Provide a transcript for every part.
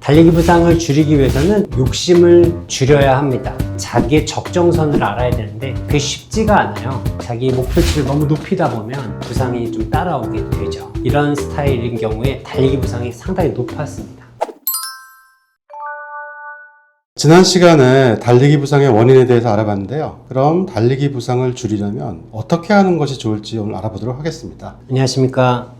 달리기 부상을 줄이기 위해서는 욕심을 줄여야 합니다. 자기의 적정선을 알아야 되는데 그게 쉽지가 않아요. 자기 목표치를 너무 높이다 보면 부상이 좀 따라오게 되죠. 이런 스타일인 경우에 달리기 부상이 상당히 높았습니다. 지난 시간에 달리기 부상의 원인에 대해서 알아봤는데요. 그럼 달리기 부상을 줄이려면 어떻게 하는 것이 좋을지 오늘 알아보도록 하겠습니다. 안녕하십니까.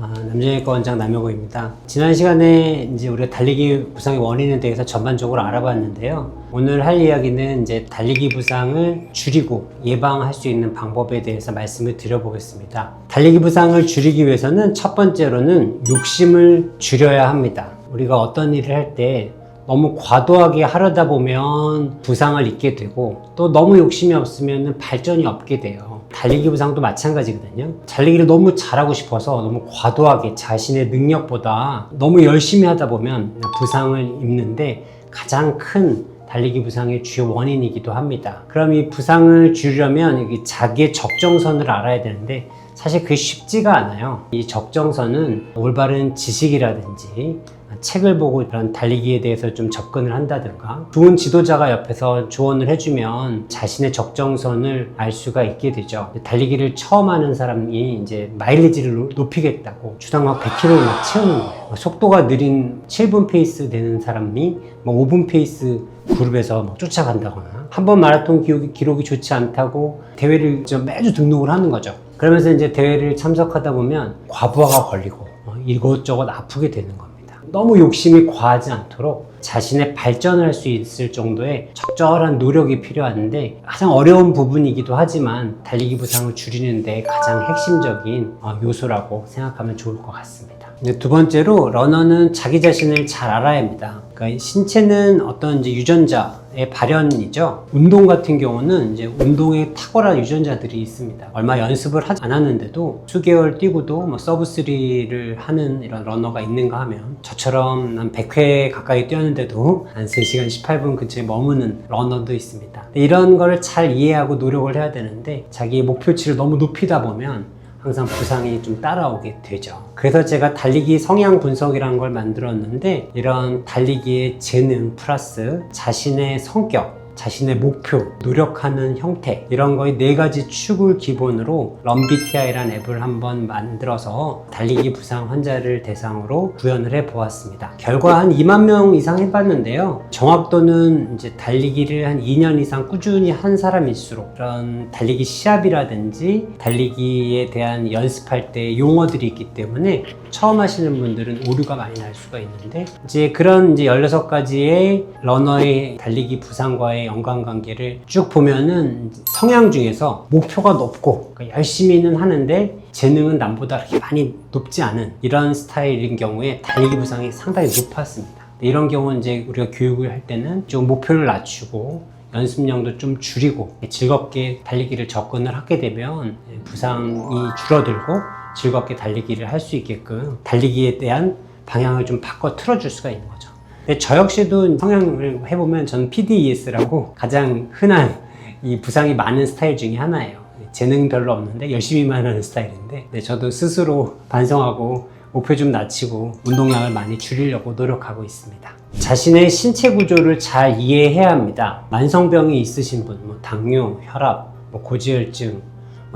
남자의과 원장 남효고입니다. 지난 시간에 이제 우리가 달리기 부상의 원인에 대해서 전반적으로 알아봤는데요. 오늘 할 이야기는 이제 달리기 부상을 줄이고 예방할 수 있는 방법에 대해서 말씀을 드려보겠습니다. 달리기 부상을 줄이기 위해서는 첫 번째로는 욕심을 줄여야 합니다. 우리가 어떤 일을 할 때 너무 과도하게 하려다 보면 부상을 입게 되고 또 너무 욕심이 없으면 발전이 없게 돼요. 달리기 부상도 마찬가지거든요. 달리기를 너무 잘하고 싶어서 너무 과도하게 자신의 능력보다 너무 열심히 하다 보면 부상을 입는데 가장 큰 달리기 부상의 주요 원인이기도 합니다. 그럼 이 부상을 줄이려면 자기의 적정선을 알아야 되는데 사실 그게 쉽지가 않아요. 이 적정선은 올바른 지식이라든지 책을 보고 이런 달리기에 대해서 좀 접근을 한다든가 좋은 지도자가 옆에서 조언을 해주면 자신의 적정선을 알 수가 있게 되죠. 달리기를 처음 하는 사람이 이제 마일리지를 높이겠다고 주당 막 100km를 막 채우는 거예요. 속도가 느린 7분 페이스 되는 사람이 5분 페이스 그룹에서 막 쫓아간다거나 한번 마라톤 기록이 좋지 않다고 대회를 좀 매주 등록을 하는 거죠. 그러면서 이제 대회를 참석하다 보면 과부하가 걸리고 이것저것 아프게 되는 겁니다. 너무 욕심이 과하지 않도록 자신의 발전을 할 수 있을 정도의 적절한 노력이 필요한데 가장 어려운 부분이기도 하지만 달리기 부상을 줄이는 데 가장 핵심적인 요소라고 생각하면 좋을 것 같습니다. 두 번째로 러너는 자기 자신을 잘 알아야 합니다. 그러니까 신체는 어떤 이제 유전자의 발현이죠. 운동 같은 경우는 이제 운동에 탁월한 유전자들이 있습니다. 얼마 연습을 하지 않았는데도 수개월 뛰고도 서브 3를 하는 이런 러너가 있는가 하면 저처럼 한 100회 가까이 뛰었는데도 한 3시간 18분 근처에 머무는 러너도 있습니다. 이런 거를 잘 이해하고 노력을 해야 되는데 자기의 목표치를 너무 높이다 보면 항상 부상이 좀 따라오게 되죠. 그래서 제가 달리기 성향 분석이라는 걸 만들었는데 이런 달리기의 재능 플러스 자신의 성격, 자신의 목표, 노력하는 형태 이런 거의 4가지 축을 기본으로 런비티아이라는 앱을 한번 만들어서 달리기 부상 환자를 대상으로 구현을 해 보았습니다. 결과 한 2만 명 이상 해봤는데요. 정확도는 이제 달리기를 한 2년 이상 꾸준히 한 사람일수록 그런 달리기 시합이라든지 달리기에 대한 연습할 때 용어들이 있기 때문에 처음 하시는 분들은 오류가 많이 날 수가 있는데 이제 그런 이제 16가지의 러너의 달리기 부상과의 연관관계를 쭉 보면은 성향 중에서 목표가 높고 그러니까 열심히는 하는데 재능은 남보다 그렇게 많이 높지 않은 이런 스타일인 경우에 달리기 부상이 상당히 높았습니다. 이런 경우는 이제 우리가 교육을 할 때는 좀 목표를 낮추고 연습량도 좀 줄이고 즐겁게 달리기를 접근을 하게 되면 부상이 줄어들고 즐겁게 달리기를 할 수 있게끔 달리기에 대한 방향을 좀 바꿔 틀어줄 수가 있는 거죠. 근데 저 역시도 성향을 해보면 저는 PDES라고 가장 흔한 이 부상이 많은 스타일 중에 하나예요. 재능 별로 없는데 열심히만 하는 스타일인데 저도 스스로 반성하고 목표 좀 낮추고 운동량을 많이 줄이려고 노력하고 있습니다. 자신의 신체 구조를 잘 이해해야 합니다. 만성병이 있으신 분, 당뇨, 혈압, 고지혈증,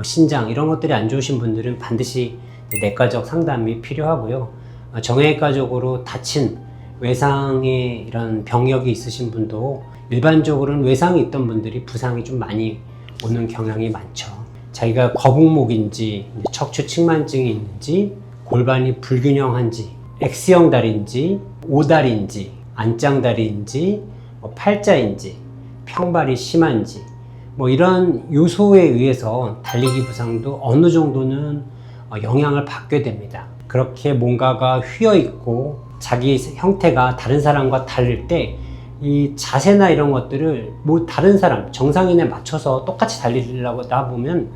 신장 이런 것들이 안 좋으신 분들은 반드시 내과적 상담이 필요하고요. 정형외과적으로 다친 외상의 이런 병역이 있으신 분도 일반적으로는 외상이 있던 분들이 부상이 좀 많이 오는 경향이 많죠. 자기가 거북목인지 척추 측만증이 있는지 골반이 불균형한지 X형 다리인지 O다리인지 안짱다리인지 팔자인지 평발이 심한지 이런 요소에 의해서 달리기 부상도 어느 정도는 영향을 받게 됩니다. 그렇게 뭔가가 휘어있고 자기 형태가 다른 사람과 다를 때 이 자세나 이런 것들을 다른 사람, 정상인에 맞춰서 똑같이 달리려고 하다 보면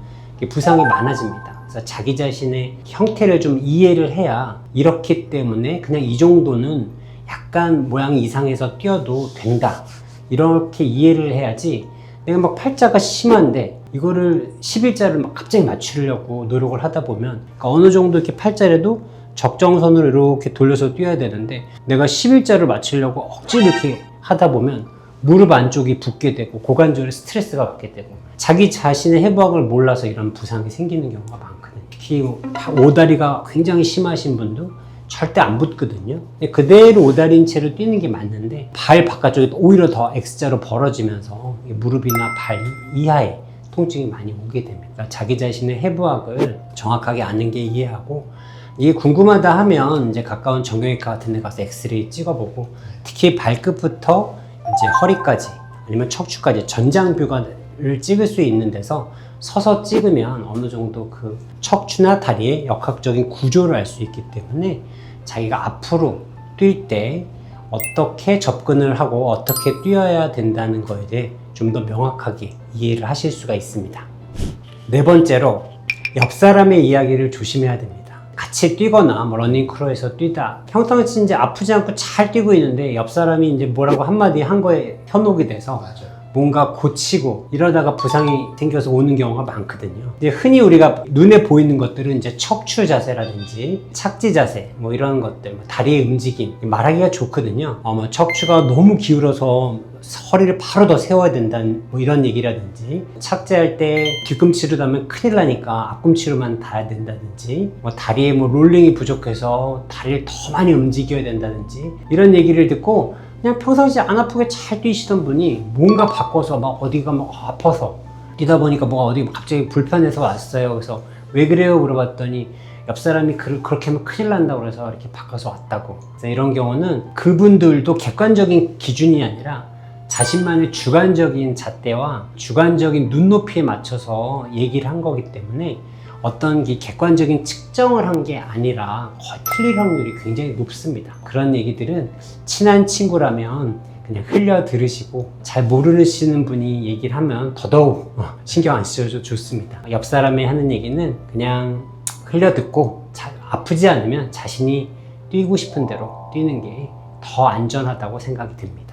부상이 많아집니다. 그래서 자기 자신의 형태를 좀 이해를 해야 이렇기 때문에 그냥 이 정도는 약간 모양이 이상해서 뛰어도 된다. 이렇게 이해를 해야지 내가 팔자가 심한데 이거를 11자를 갑자기 맞추려고 노력을 하다 보면 어느 정도 이렇게 팔자라도 적정선으로 이렇게 돌려서 뛰어야 되는데 내가 11자를 맞추려고 억지로 이렇게 하다 보면 무릎 안쪽이 붓게 되고 고관절에 스트레스가 받게 되고 자기 자신의 해부학을 몰라서 이런 부상이 생기는 경우가 많거든요. 특히 오다리가 굉장히 심하신 분도 절대 안 붙거든요. 그대로 오다리인 채로 뛰는 게 맞는데 발 바깥쪽이 오히려 더 X자로 벌어지면서 무릎이나 발 이하에 통증이 많이 오게 됩니다. 자기 자신의 해부학을 정확하게 아는 게 이해하고 이게 궁금하다 하면 이제 가까운 정형외과 같은 데 가서 엑스레이 찍어보고 특히 발끝부터 이제 허리까지 아니면 척추까지 전장뷰를 찍을 수 있는 데서 서서 찍으면 어느 정도 그 척추나 다리의 역학적인 구조를 알 수 있기 때문에 자기가 앞으로 뛸 때 어떻게 접근을 하고 어떻게 뛰어야 된다는 거에 대해 좀 더 명확하게 이해를 하실 수가 있습니다. 네 번째로 옆 사람의 이야기를 조심해야 됩니다. 같이 뛰거나 뭐 러닝크루에서 뛰다 평상시 이제 아프지 않고 잘 뛰고 있는데 옆 사람이 이제 뭐라고 한마디 한 거에 현혹이 돼서 맞아요. 뭔가 고치고 이러다가 부상이 생겨서 오는 경우가 많거든요. 이제 흔히 우리가 눈에 보이는 것들은 이제 척추 자세라든지 착지 자세 뭐 이런 것들, 뭐 다리의 움직임 말하기가 좋거든요. 뭐 척추가 너무 기울어서 허리를 바로 더 세워야 된다는 뭐 이런 얘기라든지 착지할 때 뒤꿈치로 닿으면 큰일 나니까 앞꿈치로만 닿아야 된다든지 뭐 다리에 뭐 롤링이 부족해서 다리를 더 많이 움직여야 된다든지 이런 얘기를 듣고 그냥 평상시에 안 아프게 잘 뛰시던 분이 뭔가 바꿔서 막 어디가 막 아파서 뛰다 보니까 뭐가 어디 갑자기 불편해서 왔어요. 그래서 왜 그래요? 물어봤더니 옆 사람이 그렇게 하면 큰일 난다고 그래서 이렇게 바꿔서 왔다고. 그래서 이런 경우는 그분들도 객관적인 기준이 아니라 자신만의 주관적인 잣대와 주관적인 눈높이에 맞춰서 얘기를 한 거기 때문에 어떤 객관적인 측정을 한 게 아니라 거의 틀릴 확률이 굉장히 높습니다. 그런 얘기들은 친한 친구라면 그냥 흘려 들으시고 잘 모르시는 분이 얘기를 하면 더더욱 신경 안 쓰셔도 좋습니다. 옆 사람이 하는 얘기는 그냥 흘려 듣고 아프지 않으면 자신이 뛰고 싶은 대로 뛰는 게 더 안전하다고 생각이 듭니다.